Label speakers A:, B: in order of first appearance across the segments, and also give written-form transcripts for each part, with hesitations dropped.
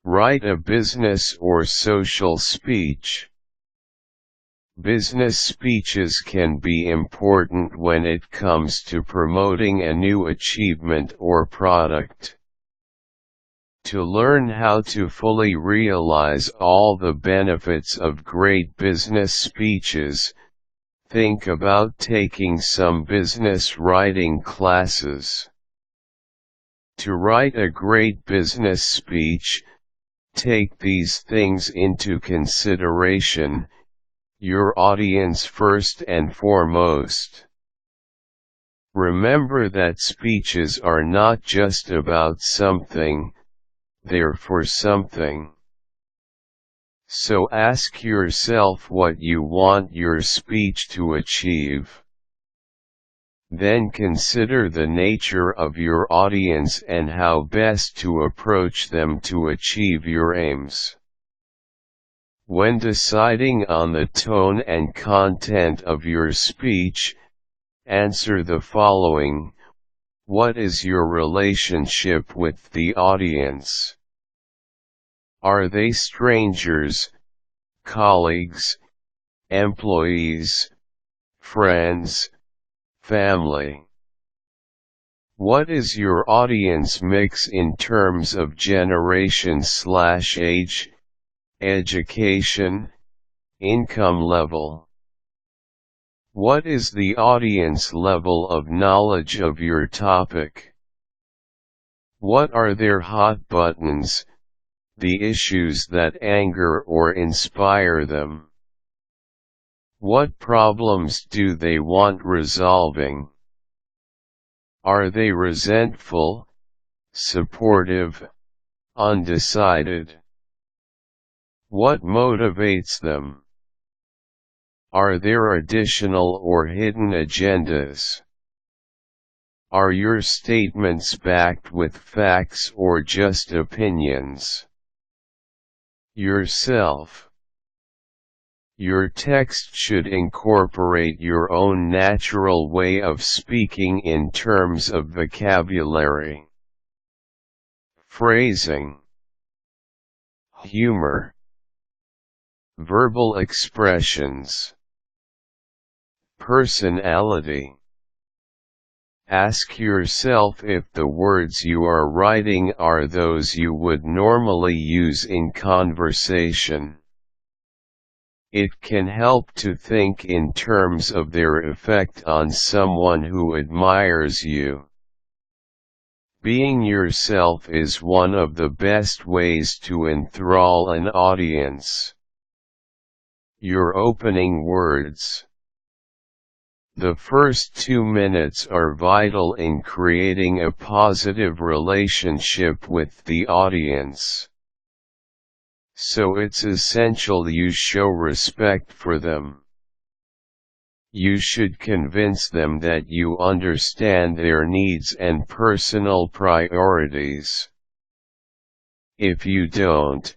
A: Write a business or social speech. Business speeches can be important when it comes to promoting a new achievement or product. To learn how to fully realize all the benefits of great business speeches, think about taking some business writing classes. To write a great business speech, take these things into consideration: your audience first and foremost. Remember that speeches are not just about something, they're for something. So ask yourself what you want your speech to achieve. Then consider the nature of your audience and how best to approach them to achieve your aims. When deciding on the tone and content of your speech, answer the following: what is your relationship with the audience? Are they strangers, colleagues, employees, friends, family? What is your audience mix in terms of generation/age, education, income level? What is the audience level of knowledge of your topic? What are their hot buttons, the issues that anger or inspire them? What problems do they want resolving? Are they resentful, supportive, undecided? What motivates them? Are there additional or hidden agendas? Are your statements backed with facts or just opinions? Yourself. Your text should incorporate your own natural way of speaking in terms of vocabulary, phrasing, humor, verbal expressions, personality. Ask yourself if the words you are writing are those you would normally use in conversation. It can help to think in terms of their effect on someone who admires you. Being yourself is one of the best ways to enthrall an audience. Your opening words. The first 2 minutes are vital in creating a positive relationship with the audience. So it's essential you show respect for them. You should convince them that you understand their needs and personal priorities. If you don't,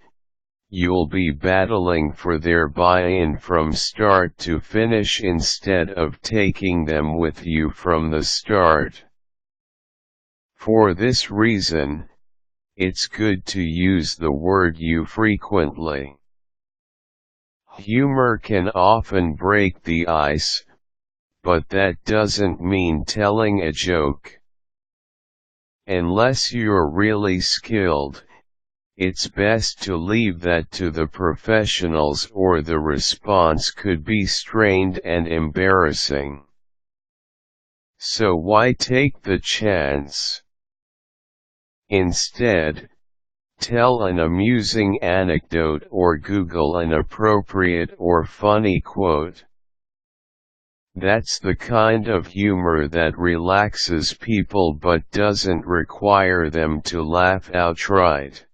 A: you'll be battling for their buy-in from start to finish instead of taking them with you from the start. For this reason, it's good to use the word you frequently. Humor can often break the ice, but that doesn't mean telling a joke. Unless you're really skilled, it's best to leave that to the professionals, or the response could be strained and embarrassing. So why take the chance? Instead, tell an amusing anecdote or Google an appropriate or funny quote. That's the kind of humor that relaxes people but doesn't require them to laugh outright.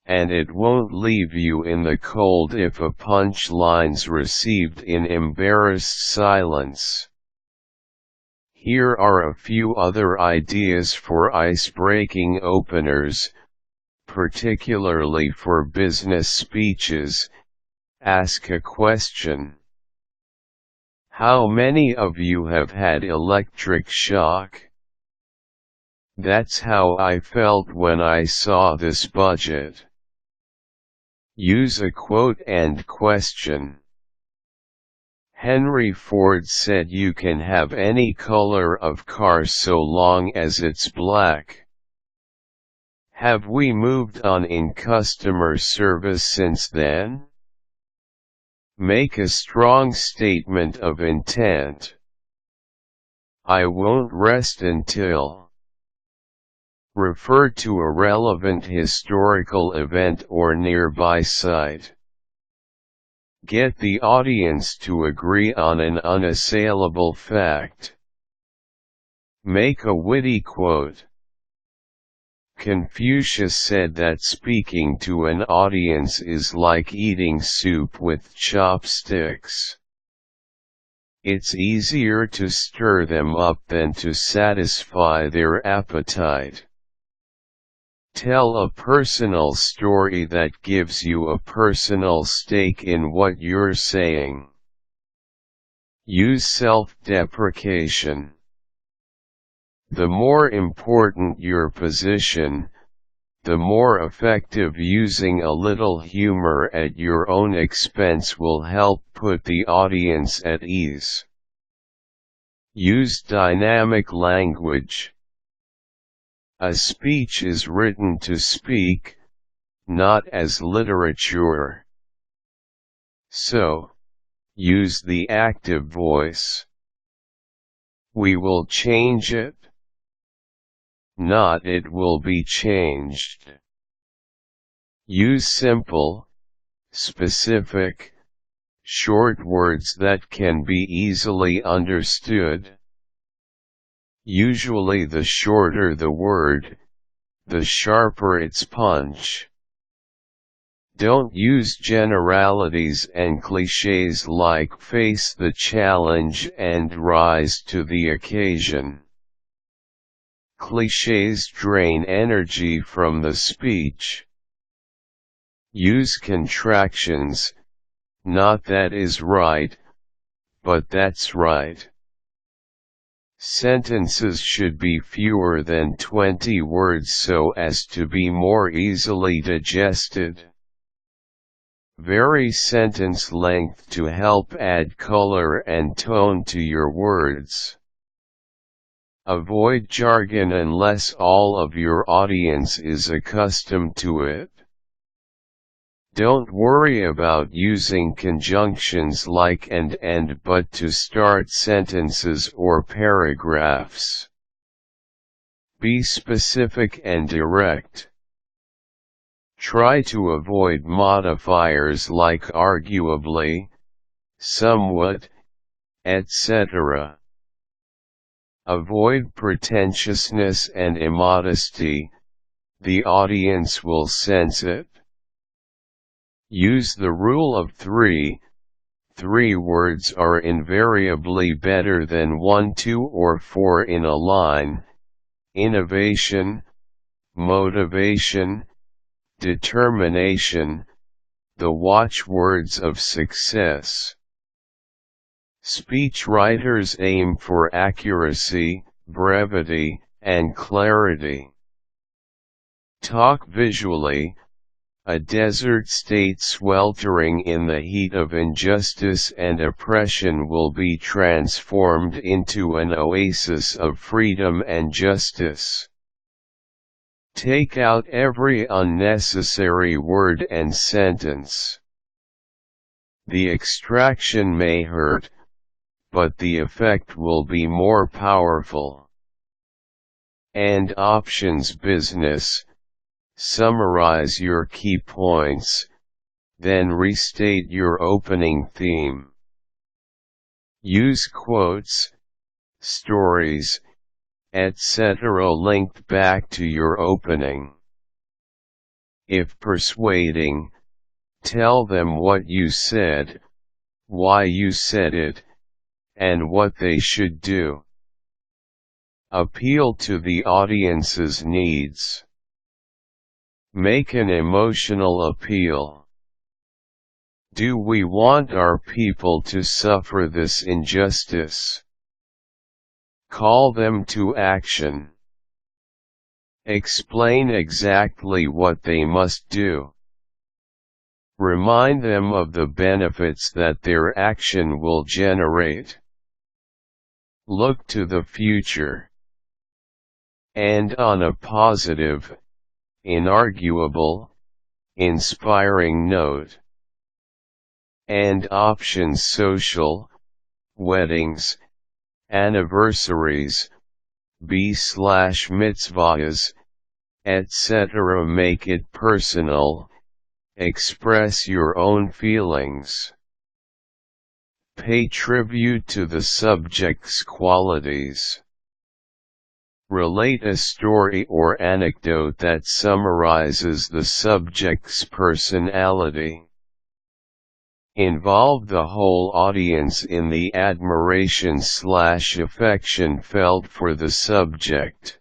A: And it won't leave you in the cold if a punchline's received in embarrassed silence. Here are a few other ideas for ice-breaking openers, particularly for business speeches. Ask a question. How many of you have had electric shock? That's how I felt when I saw this budget. Use a quote and question. Henry Ford said you can have any color of car so long as it's black. Have we moved on in customer service since then? Make a strong statement of intent. I won't rest until. Refer to a relevant historical event or nearby site. Get the audience to agree on an unassailable fact. Make a witty quote. Confucius said that speaking to an audience is like eating soup with chopsticks. It's easier to stir them up than to satisfy their appetite. Tell a personal story that gives you a personal stake in what you're saying. Use self-deprecation. The more important your position, the more effective using a little humor at your own expense will help put the audience at ease. Use dynamic language. A speech is written to speak, not as literature. So, use the active voice. We will change it. Not it will be changed. Use simple, specific, short words that can be easily understood. Usually the shorter the word, the sharper its punch. Don't use generalities and clichés like face the challenge and rise to the occasion. Clichés drain energy from the speech. Use contractions, not that is right, but that's right. Sentences should be fewer than 20 words so as to be more easily digested. Vary sentence length to help add color and tone to your words. Avoid jargon unless all of your audience is accustomed to it. Don't worry about using conjunctions like and but to start sentences or paragraphs. Be specific and direct. Try to avoid modifiers like arguably, somewhat, etc. Avoid pretentiousness and immodesty, the audience will sense it. Use the rule of 3. 3 words are invariably better than 1, 2, or 4 in a line. Innovation, motivation, determination, the watchwords of success. Speechwriters aim for accuracy, brevity, and clarity. Talk visually. A desert state sweltering in the heat of injustice and oppression will be transformed into an oasis of freedom and justice. Take out every unnecessary word and sentence. The extraction may hurt, but the effect will be more powerful. And options business. Summarize your key points, then restate your opening theme. Use quotes, stories, etc. linked back to your opening. If persuading, tell them what you said, why you said it, and what they should do. Appeal to the audience's needs. Make an emotional appeal. Do we want our people to suffer this injustice? Call them to action. Explain exactly what they must do. Remind them of the benefits that their action will generate. Look to the future. And on a positive, inarguable, inspiring note. And options: social, weddings, anniversaries, b/mitzvahs, etc. Make it personal. Express your own feelings. Pay tribute to the subject's qualities. Relate a story or anecdote that summarizes the subject's personality. Involve the whole audience in the admiration/affection felt for the subject.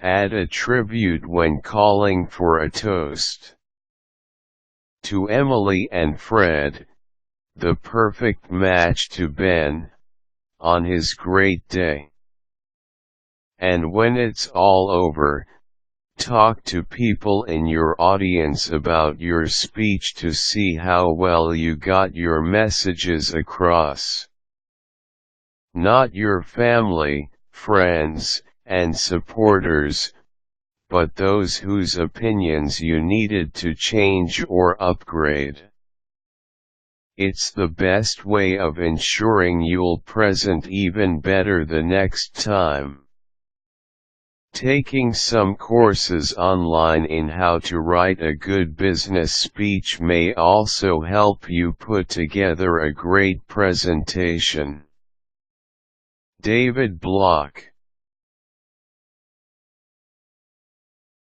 A: Add a tribute when calling for a toast. To Emily and Fred, the perfect match to Ben, on his great day. And when it's all over, talk to people in your audience about your speech to see how well you got your messages across. Not your family, friends, and supporters, but those whose opinions you needed to change or upgrade. It's the best way of ensuring you'll present even better the next time. Taking some courses online in how to write a good business speech may also help you put together a great presentation. David Block.